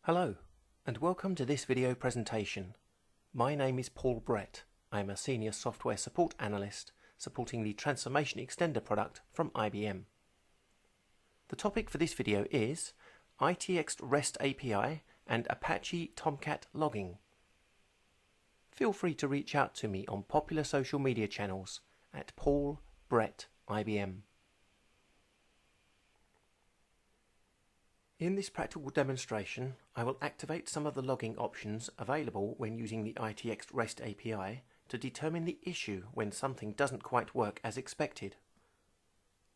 Hello, and welcome to this video presentation. My name is Paul Brett. I am a Senior Software Support Analyst supporting the Transformation Extender product from IBM. The topic for this video is ITX REST API and Apache Tomcat logging. Feel free to reach out to me on popular social media channels at Paul Brett IBM. In this practical demonstration, I will activate some of the logging options available when using the ITX REST API to determine the issue when something doesn't quite work as expected.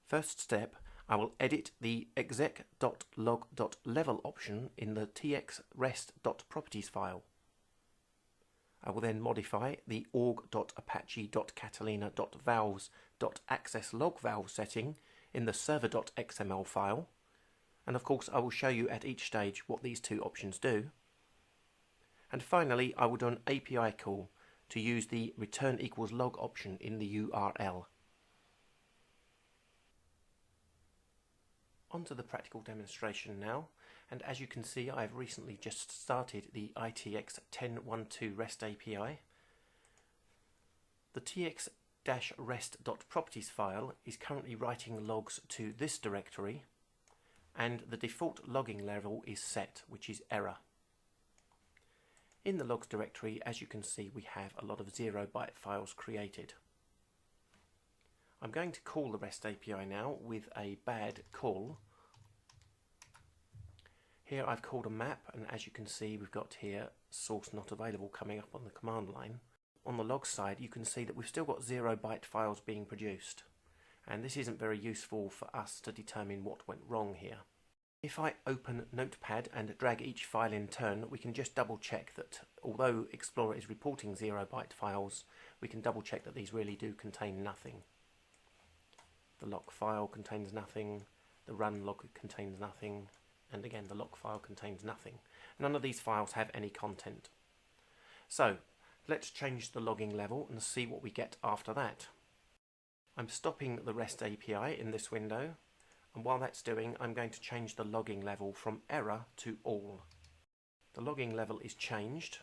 First step, I will edit the exec.log.level option in the tx-rest.properties file. I will then modify the org.apache.catalina.valves.access.log.valve setting in the server.xml file. And of course I will show you at each stage what these two options do. And finally I will do an API call to use the return equals log option in the URL. On to the practical demonstration now, and as you can see I've recently just started the ITX 10.1.2 REST API. The tx-rest.properties file is currently writing logs to this directory, and the default logging level is set, which is error. In the logs directory, as you can see, we have a lot of 0-byte files created. I'm going to call the REST API now with a bad call. Here I've called a map, and as you can see we've got here source not available coming up on the command line. On the log side you can see that we've still got 0-byte files being produced. And this isn't very useful for us to determine what went wrong here. If I open Notepad and drag each file in turn, we can just double check that although Explorer is reporting 0-byte files, we can double check that these really do contain nothing. The lock file contains nothing, the run log contains nothing, and again the lock file contains nothing. None of these files have any content. So let's change the logging level and see what we get after that. I'm stopping the REST API in this window, and while that's doing I'm going to change the logging level from error to all. The logging level is changed.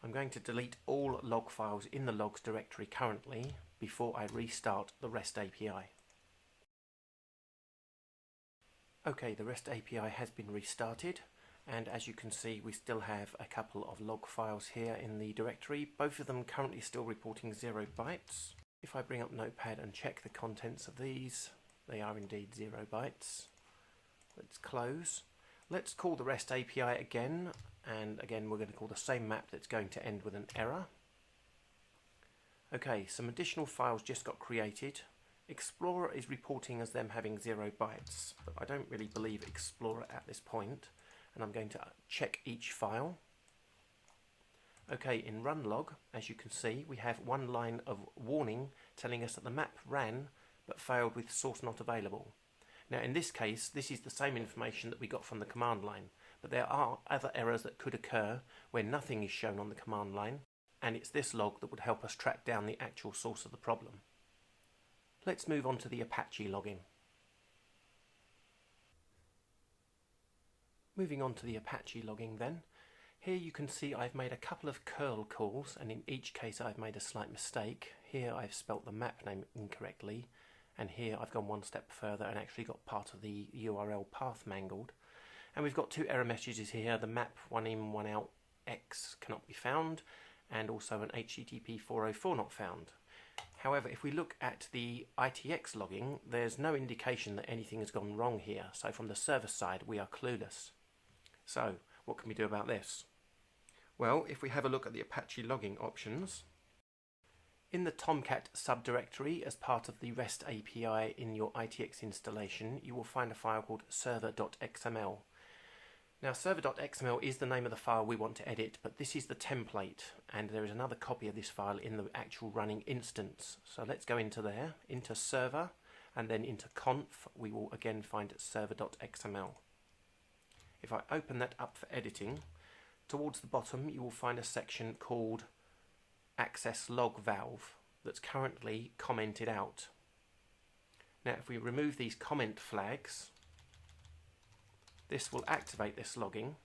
I'm going to delete all log files in the logs directory currently before I restart the REST API. Okay, the REST API has been restarted, and as you can see we still have a couple of log files here in the directory, both of them currently still reporting 0 bytes. If I bring up Notepad and check the contents of these, they are indeed 0 bytes. Let's close. Let's call the REST API again, and again we're going to call the same map that's going to end with an error. Okay, some additional files just got created. Explorer is reporting as them having 0 bytes, but I don't really believe Explorer at this point, and I'm going to check each file. Okay, in run log, as you can see, we have one line of warning telling us that the map ran but failed with source not available. Now in this case, this is the same information that we got from the command line, but there are other errors that could occur where nothing is shown on the command line, and it's this log that would help us track down the actual source of the problem. Let's move on to the Apache logging. Moving on to the Apache logging then. Here you can see I've made a couple of curl calls, and in each case I've made a slight mistake. Here I've spelt the map name incorrectly, and here I've gone one step further and actually got part of the URL path mangled. And we've got two error messages here, the map 1 in 1 out X cannot be found, and also an HTTP 404 not found. However, if we look at the ITX logging, there's no indication that anything has gone wrong here, so from the server side we are clueless. So what can we do about this? Well, if we have a look at the Apache logging options, in the Tomcat subdirectory as part of the REST API in your ITX installation, you will find a file called server.xml. Now server.xml is the name of the file we want to edit, but this is the template, and there is another copy of this file in the actual running instance. So let's go into there, into server, and then into conf, we will again find server.xml. If I open that up for editing, towards the bottom you will find a section called access log valve that's currently commented out. Now if we remove these comment flags, This will activate this logging.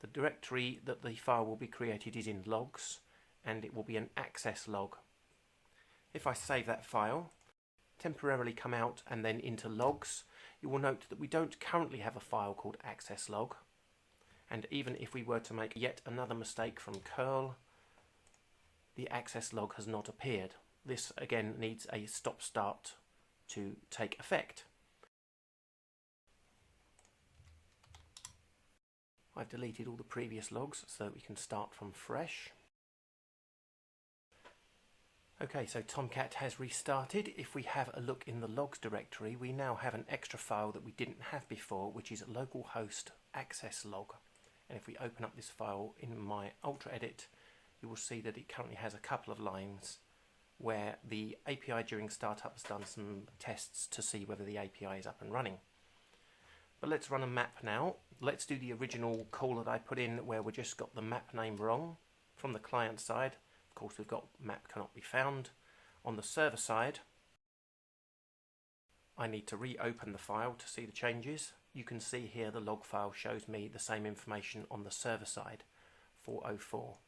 The directory that the file will be created is in logs, and it will be an access log. If I save that file, temporarily come out and then into logs, you will note that we don't currently have a file called access log. And even if we were to make yet another mistake from curl, the access log has not appeared. This again needs a stop start to take effect. I've deleted all the previous logs so that we can start from fresh. Okay, so Tomcat has restarted. If we have a look in the logs directory, we now have an extra file that we didn't have before, which is localhost access log. And if we open up this file in my Ultra Edit, you will see that it currently has a couple of lines where the API during startup has done some tests to see whether the API is up and running. But let's run a map now. Let's do the original call that I put in where we just got the map name wrong. From the client side, of course, we've got map cannot be found. On the server side, I need to reopen the file to see the changes. You can see here the log file shows me the same information on the server side, 404.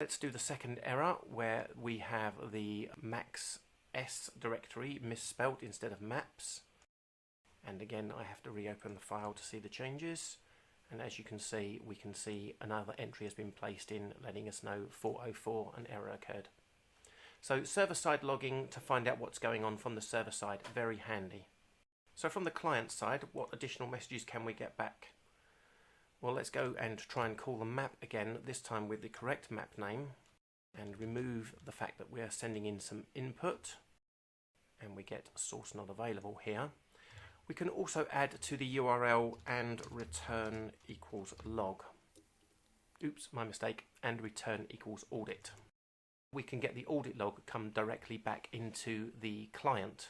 Let's do the second error where we have the max s directory misspelt instead of maps. And again, I have to reopen the file to see the changes. And as you can see, we can see another entry has been placed in, letting us know 404, an error occurred. So server-side logging to find out what's going on from the server side, very handy. So from the client side, what additional messages can we get back? Well, let's go and try and call the map again, this time with the correct map name, and remove the fact that we are sending in some input, and we get source not available here. We can also add to the URL and return equals log. Oops, my mistake, and return equals audit. We can get the audit log come directly back into the client.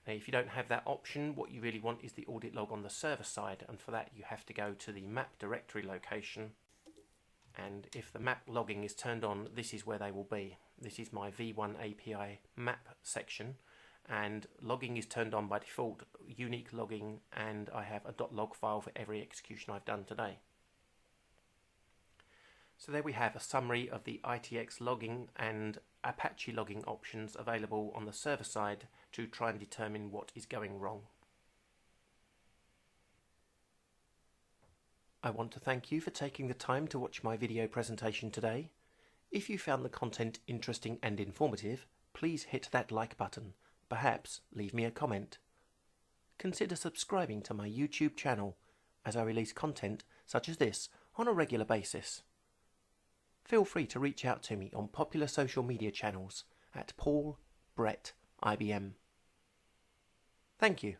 Now, if you don't have that option, what you really want is the audit log on the server side, and for that you have to go to the map directory location, and if the map logging is turned on, this is where they will be. This is my V1 API map section, and logging is turned on by default, unique logging, and I have a .log file for every execution I've done today. So there we have a summary of the ITX logging and Apache logging options available on the server side to try and determine what is going wrong. I want to thank you for taking the time to watch my video presentation today. If you found the content interesting and informative, please hit that like button. Perhaps leave me a comment. Consider subscribing to my YouTube channel, as I release content such as this on a regular basis. Feel free to reach out to me on popular social media channels at Paul Brett IBM. Thank you.